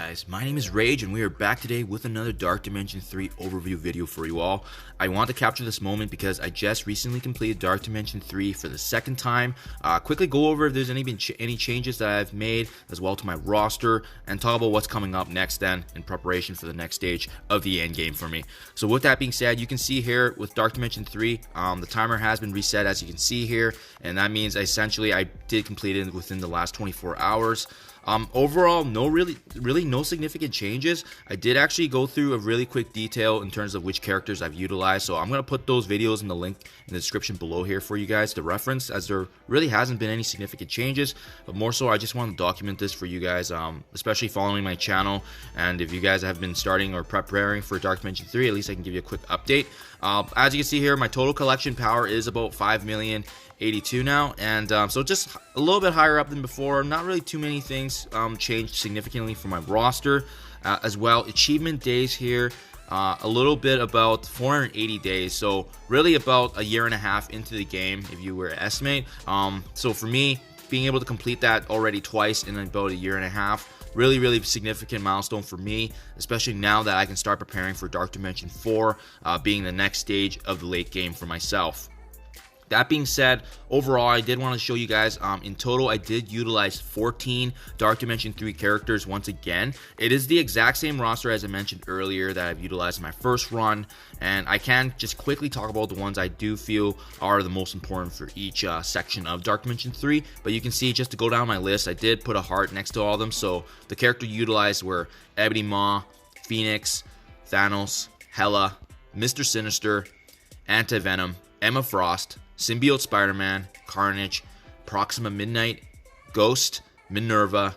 guys, my name is Rage and we are back today with another Dark Dimension 3 overview video for you all. I want to capture this moment because I just recently completed Dark Dimension 3 for the second time. Quickly go over if there's any changes that I've made as well to my roster and talk about what's coming up next then in preparation for the next stage of the end game for me. So with that being said, you can see here with Dark Dimension 3, the timer has been reset as you can see here, and that means essentially I did complete it within the last 24 hours. Overall, really no significant changes. I did actually go through a really quick detail in terms of which characters I've utilized, so I'm going to put those videos in the link in the description below here for you guys to reference, as there really hasn't been any significant changes, but more so I just want to document this for you guys, especially following my channel, and if you guys have been starting or preparing for Dark Dimension 3, at least I can give you a quick update. As you can see here, my total collection power is about 5,082,000 now, and so just a little bit higher up than before. Not really too many things changed significantly for my roster. As well, achievement days here, a little bit about 480 days, so really about a year and a half into the game if you were to estimate. So for me, being able to complete that already twice in about a year and a half, really significant milestone for me, especially now that I can start preparing for Dark Dimension 4 being the next stage of the late game for myself. That being said, overall, I did want to show you guys, in total, I did utilize 14 Dark Dimension 3 characters once again. It is the exact same roster as I mentioned earlier that I've utilized in my first run, and I can just quickly talk about the ones I do feel are the most important for each section of Dark Dimension 3. But you can see, just to go down my list, I did put a heart next to all of them. So the character utilized were Ebony Maw, Phoenix, Thanos, Hela, Mr. Sinister, Anti-Venom, Emma Frost, Symbiote Spider-Man, Carnage, Proxima Midnight, Ghost, Minerva,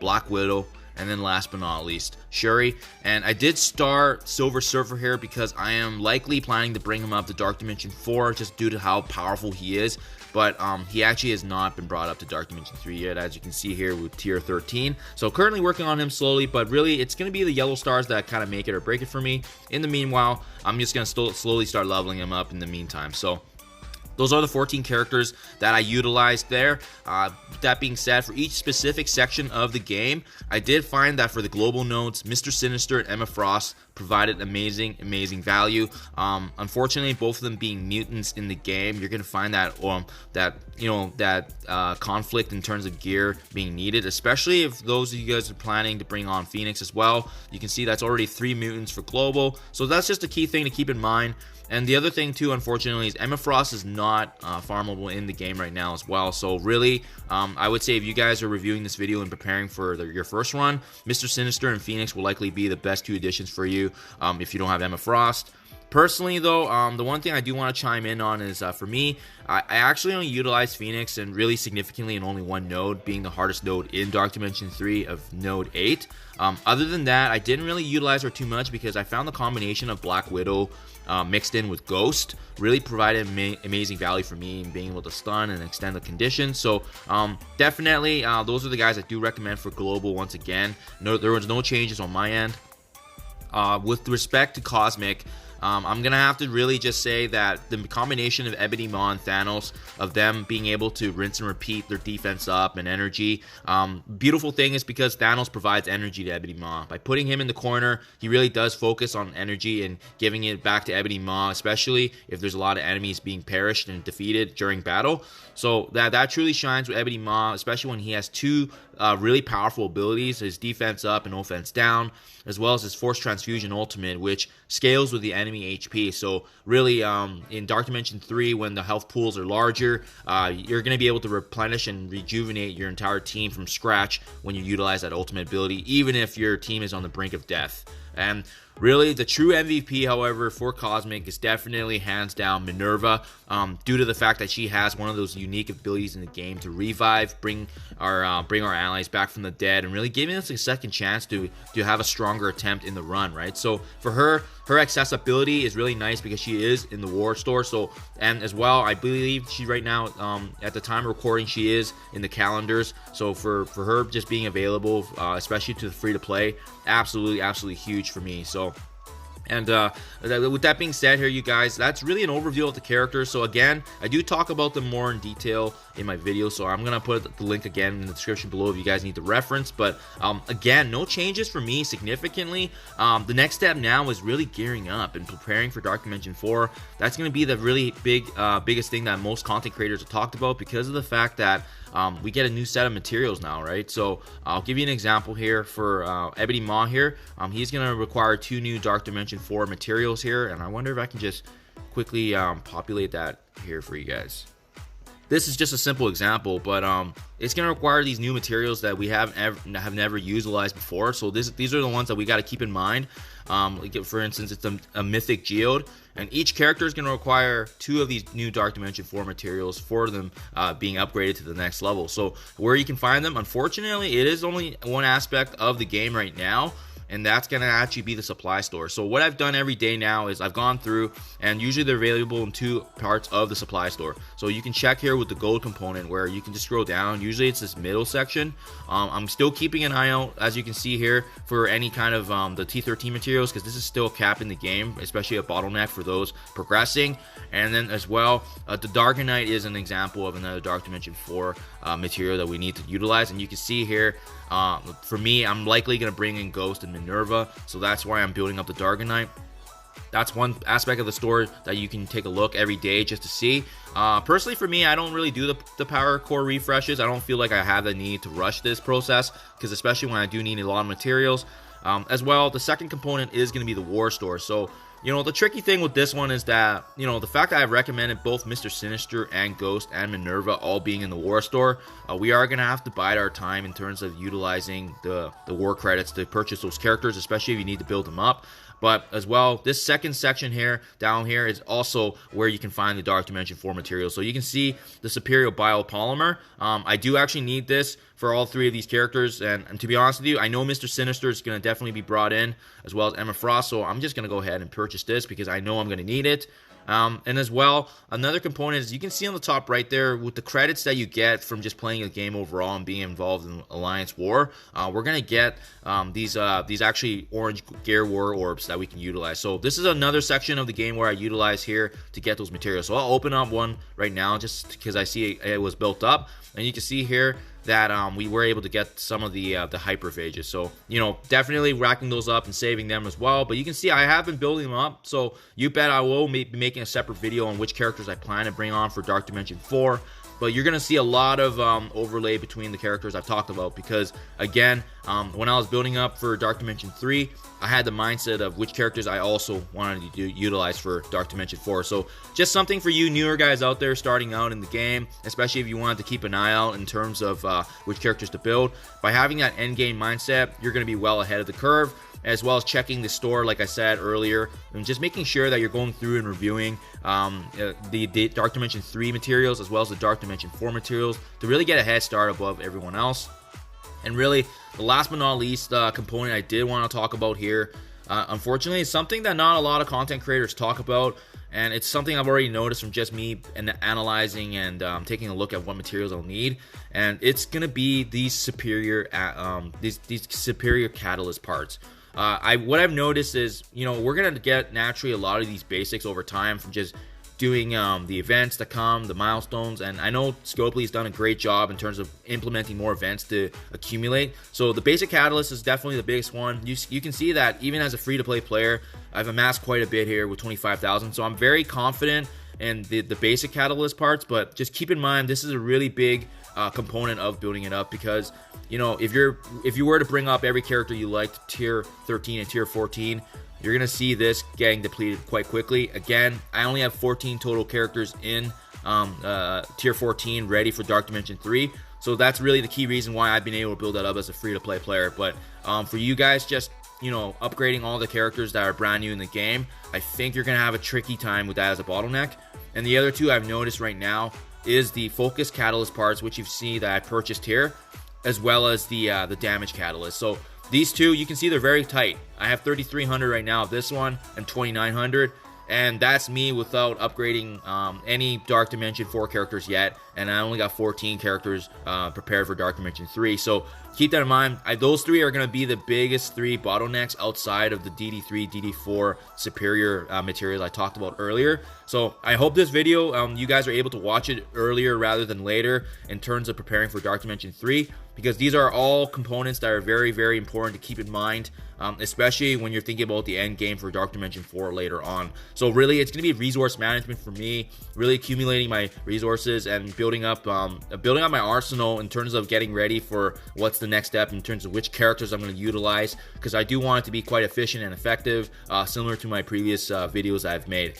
Black Widow, and then last but not least, Shuri. And I did star Silver Surfer here because I am likely planning to bring him up to Dark Dimension 4 just due to how powerful he is. But he actually has not been brought up to Dark Dimension 3 yet, as you can see here with tier 13. So currently working on him slowly, but really it's going to be the yellow stars that kind of make it or break it for me. In the meanwhile, I'm just going to slowly start leveling him up in the meantime. So those are the 14 characters that I utilized there. That being said, for each specific section of the game, I did find that for the global nodes, Mr. Sinister and Emma Frost provided amazing value. Unfortunately, both of them being mutants in the game, you're gonna find that conflict in terms of gear being needed, especially if those of you guys are planning to bring on Phoenix as well. You can see that's already 3 mutants for global, so that's just a key thing to keep in mind. And the other thing too, unfortunately, is Emma Frost is not farmable in the game right now as well. So really, I would say if you guys are reviewing this video and preparing for your first run, Mr. Sinister and Phoenix will likely be the best 2 additions for you if you don't have Emma Frost. Personally though, the one thing I do want to chime in on is for me, I actually only utilized Phoenix and really significantly in only one node, being the hardest node in Dark Dimension 3 of node 8. Other than that, I didn't really utilize her too much because I found the combination of Black Widow mixed in with Ghost really provided amazing value for me in being able to stun and extend the condition. So definitely those are the guys I do recommend for global. Once again, there was no changes on my end. With respect to Cosmic, I'm gonna have to really just say that the combination of Ebony Maw and Thanos, of them being able to rinse and repeat their defense up and energy, beautiful thing is because Thanos provides energy to Ebony Maw. By putting him in the corner, he really does focus on energy and giving it back to Ebony Maw, especially if there's a lot of enemies being perished and defeated during battle. So that truly shines with Ebony Maw, especially when he has 2 really powerful abilities, his defense up and offense down, as well as his Force Transfusion ultimate, which scales with the enemy HP. So really, in Dark Dimension 3, when the health pools are larger, you're going to be able to replenish and rejuvenate your entire team from scratch when you utilize that ultimate ability, even if your team is on the brink of death. And really, the true MVP, however, for Cosmic is definitely hands down Minerva, due to the fact that she has one of those unique abilities in the game to revive, bring our allies back from the dead, and really giving us a second chance to have a stronger attempt in the run, right? So for her accessibility is really nice because she is in the war store. So, and as well, I believe she right now, at the time of recording, she is in the calendars. So for her just being available, especially to the free to play, absolutely huge for me. So And with that being said here, you guys, that's really an overview of the characters. So again, I do talk about them more in detail in my video, so I'm gonna put the link again in the description below if you guys need the reference. But again, no changes for me significantly. The next step now is really gearing up and preparing for Dark Dimension 4. That's gonna be the really biggest thing that most content creators have talked about, because of the fact that we get a new set of materials now, right? So I'll give you an example here for Ebony Maw here. He's gonna require 2 new Dark Dimension 4 materials here, and I wonder if I can just quickly populate that here for you guys. This is just a simple example, but it's going to require these new materials that we have never utilized before. So these are the ones that we got to keep in mind. Like for instance, it's a Mythic Geode, and each character is going to require 2 of these new Dark Dimension 4 materials for them being upgraded to the next level. So where you can find them, unfortunately, it is only one aspect of the game right now, and that's going to actually be the supply store. So what I've done every day now is I've gone through, and usually they're available in 2 parts of the supply store. So you can check here with the gold component, where you can just scroll down. Usually it's this middle section. I'm still keeping an eye out, as you can see here, for any kind of the T13 materials, because this is still capping the game, especially a bottleneck for those progressing. And then as well, the Dargonite is an example of another Dark Dimension 4 material that we need to utilize. And you can see here, for me, I'm likely going to bring in Ghost and Minerva, so that's why I'm building up the Dargonite. That's one aspect of the store that you can take a look every day just to see. Personally, for me, I don't really do the power core refreshes. I don't feel like I have the need to rush this process, because especially when I do need a lot of materials. As well, the second component is going to be the war store. So, you know, the tricky thing with this one is that, you know, the fact that I've recommended both Mr. Sinister and Ghost and Minerva all being in the war store, we are going to have to bide our time in terms of utilizing the war credits to purchase those characters, especially if you need to build them up. But as well, this second section here, down here, is also where you can find the Dark Dimension 4 materials. So you can see the Superior Biopolymer. I do actually need this for all 3 of these characters, and to be honest with you, I know Mr. Sinister is going to definitely be brought in, as well as Emma Frost, so I'm just going to go ahead and purchase this because I know I'm going to need it. And as well, another component is you can see on the top right there with the credits that you get from just playing a game overall and being involved in Alliance War. We're gonna get these actually orange Gear War orbs that we can utilize. So this is another section of the game where I utilize here to get those materials. So I'll open up one right now just because I see it was built up, and you can see here that we were able to get some of the hyperphages. So, you know, definitely racking those up and saving them as well. But you can see I have been building them up, so you bet I will be making a separate video on which characters I plan to bring on for Dark Dimension 4. But you're going to see a lot of overlay between the characters I've talked about, because, again, when I was building up for Dark Dimension 3, I had the mindset of which characters I also wanted to utilize for Dark Dimension 4. So just something for you newer guys out there starting out in the game, especially if you wanted to keep an eye out in terms of which characters to build. By having that end game mindset, you're going to be well ahead of the curve, as well as checking the store, like I said earlier, and just making sure that you're going through and reviewing the Dark Dimension 3 materials as well as the Dark Dimension 4 materials to really get a head start above everyone else. And really, the last but not least component I did want to talk about here, unfortunately, is something that not a lot of content creators talk about, and it's something I've already noticed from just me and analyzing and taking a look at what materials I'll need, and it's going to be these superior catalyst parts. What I've noticed is, you know, we're going to get naturally a lot of these basics over time from just doing the events that come, the milestones, and I know Scopely's done a great job in terms of implementing more events to accumulate. So the basic catalyst is definitely the biggest one. You can see that even as a free-to-play player, I've amassed quite a bit here with 25,000, so I'm very confident in the basic catalyst parts, but just keep in mind this is a really big component of building it up, because, you know, if you were to bring up every character you liked to tier 13 and tier 14, you're going to see this getting depleted quite quickly. Again, I only have 14 total characters in tier 14 ready for Dark Dimension 3. So that's really the key reason why I've been able to build that up as a free-to-play player. But for you guys, just, you know, upgrading all the characters that are brand new in the game, I think you're going to have a tricky time with that as a bottleneck. And the other two I've noticed right now is the Focus Catalyst parts, which you see that I purchased here, as well as the Damage Catalyst. So these two, you can see they're very tight. I have 3,300 right now of this one and 2,900. and that's me without upgrading any Dark Dimension 4 characters yet, and I only got 14 characters prepared for Dark Dimension 3. So keep that in mind. Those 3 are going to be the biggest 3 bottlenecks outside of the DD3, DD4 superior materials I talked about earlier. So I hope this video, you guys are able to watch it earlier rather than later in terms of preparing for Dark Dimension 3, because these are all components that are very, very important to keep in mind, especially when you're thinking about the end game for Dark Dimension 4 later on. So really, it's going to be resource management for me, really accumulating my resources and building up my arsenal in terms of getting ready for what's the next step in terms of which characters I'm going to utilize, because I do want it to be quite efficient and effective, similar to my previous videos I've made.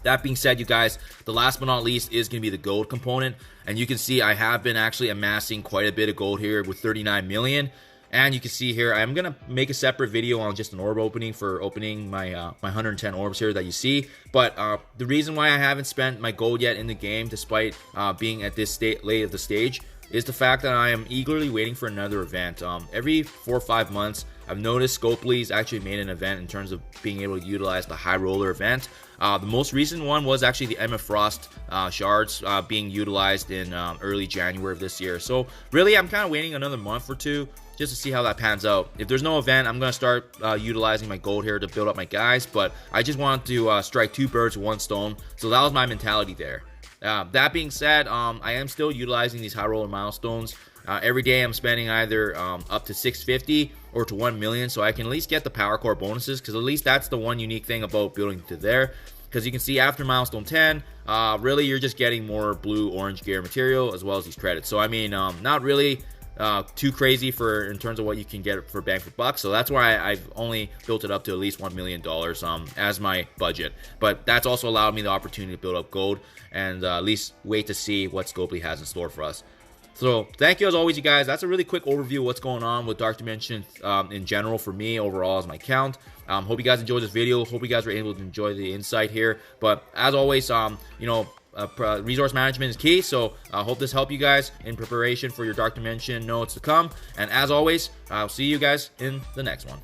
That being said, you guys, the last but not least is going to be the gold component, and you can see I have been actually amassing quite a bit of gold here with 39 million. And you can see here, I'm going to make a separate video on just an orb opening for opening my 110 orbs here that you see. But the reason why I haven't spent my gold yet in the game, despite being at this late of the stage, is the fact that I am eagerly waiting for another event. Every 4 or 5 months, I've noticed Scopely's actually made an event in terms of being able to utilize the High Roller event. The most recent one was actually the Emma Frost shards being utilized in early January of this year. So really, I'm kind of waiting another month or two just to see how that pans out. If there's no event, I'm going to start utilizing my gold here to build up my guys, but I just wanted to strike 2 birds with 1 stone, so that was my mentality there. That being said, I am still utilizing these high roller milestones. Every day I'm spending either up to 650 or to 1 million, so I can at least get the power core bonuses, because at least that's the one unique thing about building to there. Because you can see after milestone 10, really you're just getting more blue orange gear material as well as these credits. So I mean, not really too crazy in terms of what you can get for bang for buck. So that's why I've only built it up to at least $1 million as my budget. But that's also allowed me the opportunity to build up gold and at least wait to see what Scopely has in store for us. So thank you as always, you guys. That's a really quick overview of what's going on with Dark Dimension in general for me overall as my account. Hope you guys enjoyed this video. Hope you guys were able to enjoy the insight here. But as always, resource management is key, so I hope this helped you guys in preparation for your Dark Dimension notes to come. And as always, I'll see you guys in the next one.